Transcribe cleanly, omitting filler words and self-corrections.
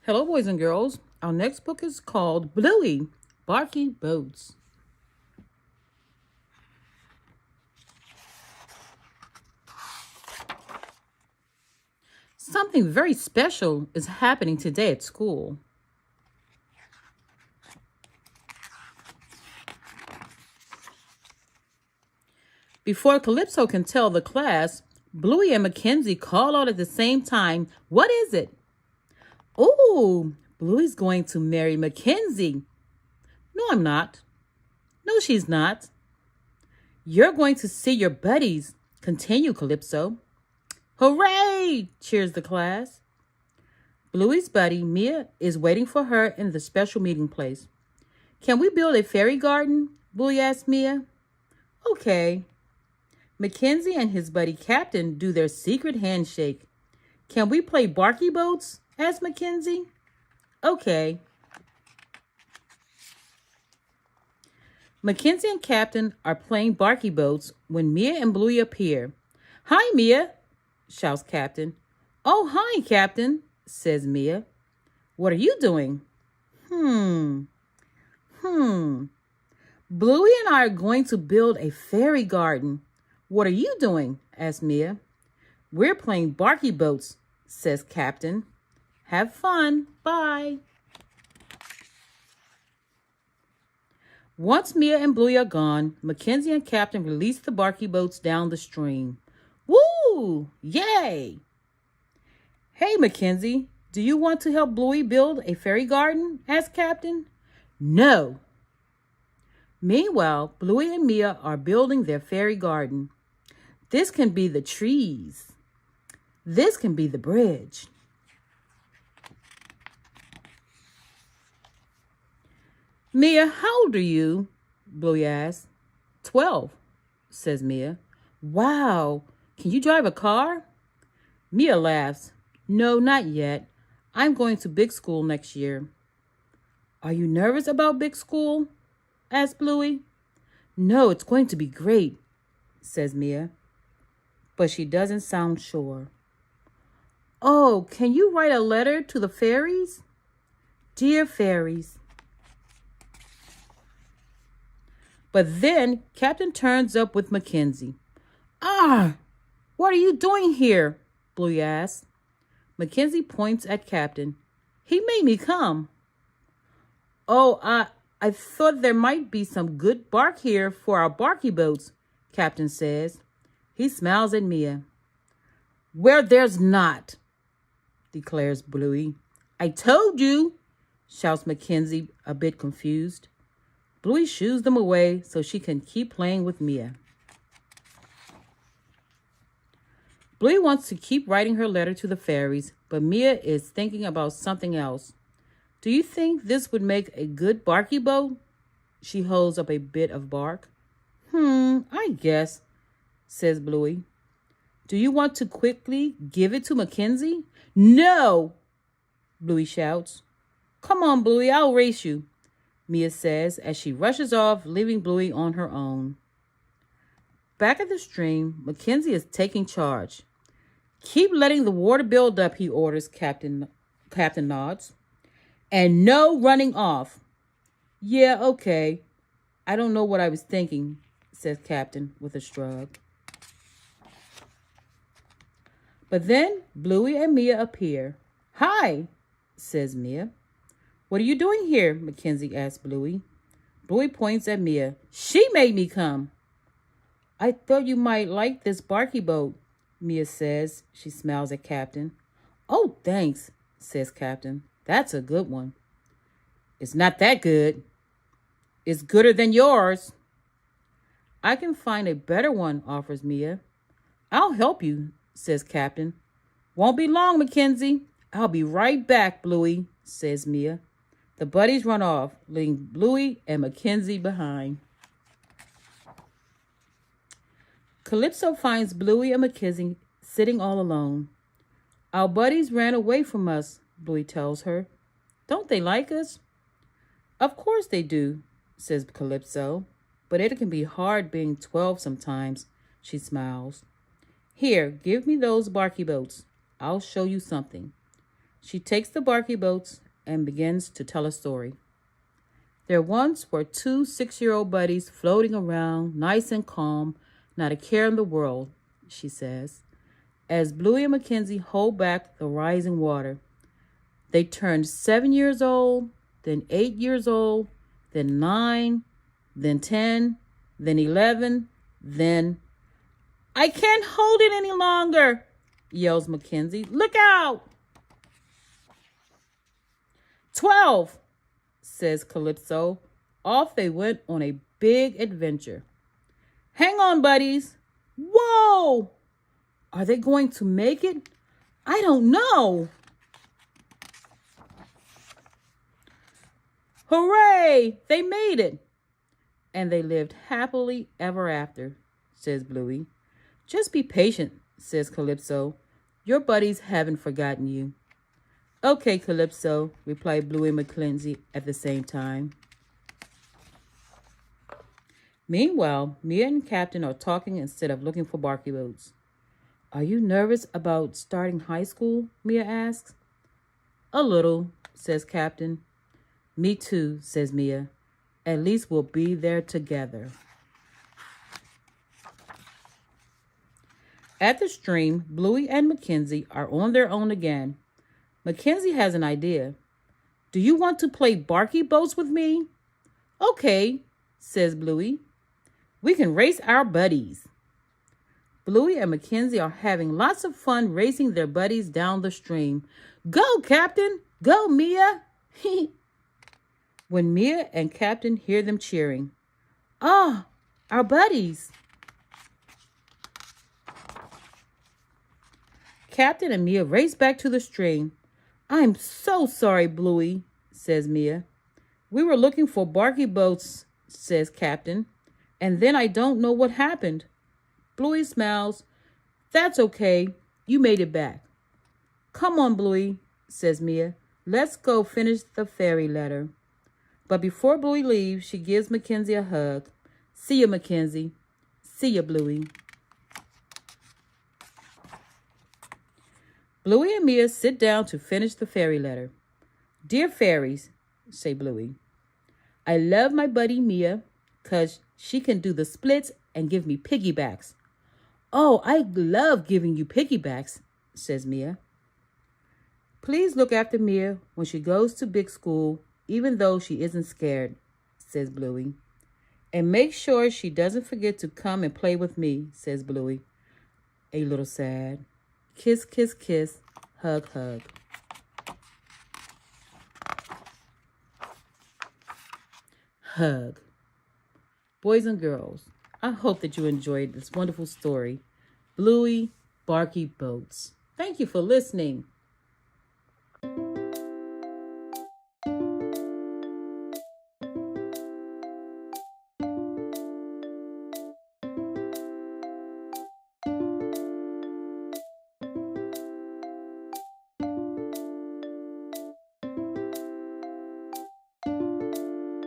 Hello, boys and girls. Our next book is called Bluey, Barky Boats. Something very special is happening today at school. Before Calypso can tell the class, Bluey and McKenzie call out at the same time, "What is it?" "Oh, Bluey's going to marry McKenzie." "No, I'm not." "No, she's not." "You're going to see your buddies," continued Calypso. "Hooray!" cheers the class. Bluey's buddy, Mia, is waiting for her in the special meeting place. "Can we build a fairy garden?" Bluey asked Mia. "Okay." McKenzie and his buddy Captain do their secret handshake. "Can we play Barky Boats?" asked McKenzie. "Okay." McKenzie and Captain are playing Barky Boats when Mia and Bluey appear. "Hi, Mia," shouts Captain. "Oh, hi, Captain," says Mia. "What are you doing?" Bluey and I are going to build a fairy garden." "What are you doing?" asks Mia. "We're playing Barky Boats," says Captain. "Have fun. Bye." Once Mia and Bluey are gone, McKenzie and Captain release the Barky Boats down the stream. Woo! Yay! "Hey, McKenzie, do you want to help Bluey build a fairy garden?" asked Captain. "No." Meanwhile, Bluey and Mia are building their fairy garden. This can be the trees. This can be the bridge. "Mia, how old are you?" Bluey asks. 12, says Mia. "Wow, can you drive a car?" Mia laughs. "No, not yet. I'm going to big school next year." "Are you nervous about big school?" asks Bluey. "No, it's going to be great," says Mia. But she doesn't sound sure. "Oh, can you write a letter to the fairies?" "Dear fairies." But then Captain turns up with McKenzie. "Ah, what are you doing here?" Bluey asks. McKenzie points at Captain. "He made me come." "Oh, I thought there might be some good bark here for our Barky Boats," Captain says. He smiles at Mia. "Where there's not," declares Bluey. "I told you," shouts McKenzie, a bit confused. Bluey shoos them away so she can keep playing with Mia. Bluey wants to keep writing her letter to the fairies, but Mia is thinking about something else. "Do you think this would make a good Barky boat?" She holds up a bit of bark. I guess," says Bluey. "Do you want to quickly give it to McKenzie?" "No!" Bluey shouts. "Come on, Bluey, I'll race you," Mia says as she rushes off, leaving Bluey on her own. Back at the stream, McKenzie is taking charge. "Keep letting the water build up," he orders. Captain nods. "And no running off." "Yeah, okay. I don't know what I was thinking," says Captain with a shrug. But then Bluey and Mia appear. "Hi," says Mia. "What are you doing here?" McKenzie asks Bluey. Bluey points at Mia. "She made me come." "I thought you might like this Barky boat," Mia says. She smiles at Captain. "Oh, thanks," says Captain. "That's a good one." "It's not that good." "It's gooder than yours." "I can find a better one," offers Mia. "I'll help you," says Captain. "Won't be long, McKenzie." "I'll be right back, Bluey," says Mia. The buddies run off, leaving Bluey and McKenzie behind. Calypso finds Bluey and McKenzie sitting all alone. "Our buddies ran away from us," Bluey tells her. "Don't they like us?" "Of course they do," says Calypso. "But it can be hard being 12 sometimes," she smiles. "Here, give me those Barky Boats. I'll show you something." She takes the Barky Boats and begins to tell a story. There once were two 6-year-old buddies floating around, nice and calm, not a care in the world, she says. As Bluey and McKenzie hold back the rising water, they turned 7 years old, then 8 years old, then 9, then 10, then 11, then... I can't hold it any longer, yells McKenzie. Look out! 12, says Calypso. Off they went on a big adventure. Hang on, buddies. Whoa! Are they going to make it? I don't know. Hooray! They made it. And they lived happily ever after, says Bluey. Just be patient, says Calypso. Your buddies haven't forgotten you. Okay, Calypso, replied Bluey and McKenzie at the same time. Meanwhile, Mia and Captain are talking instead of looking for Barky Boats. Are you nervous about starting high school? Mia asks. A little, says Captain. Me too, says Mia. At least we'll be there together. At the stream, Bluey and McKenzie are on their own again. McKenzie has an idea. Do you want to play Barky Boats with me? Okay, says Bluey. We can race our buddies. Bluey and McKenzie are having lots of fun racing their buddies down the stream. Go, Captain! Go, Mia! When Mia and Captain hear them cheering. Ah, our buddies! Captain and Mia race back to the stream. I'm so sorry, Bluey, says Mia. We were looking for Barky Boats, says Captain, and then I don't know what happened. Bluey smiles. That's okay. You made it back. Come on, Bluey, says Mia. Let's go finish the fairy letter. But before Bluey leaves, she gives McKenzie a hug. See ya, McKenzie. See ya, Bluey. Bluey and Mia sit down to finish the fairy letter. Dear fairies, say Bluey, I love my buddy Mia because she can do the splits and give me piggybacks. Oh, I love giving you piggybacks, says Mia. Please look after Mia when she goes to big school, even though she isn't scared, says Bluey. And make sure she doesn't forget to come and play with me, says Bluey, a little sad. Kiss, kiss, kiss, hug, hug. Hug. Boys and girls, I hope that you enjoyed this wonderful story, Bluey, Barky Boats. Thank you for listening.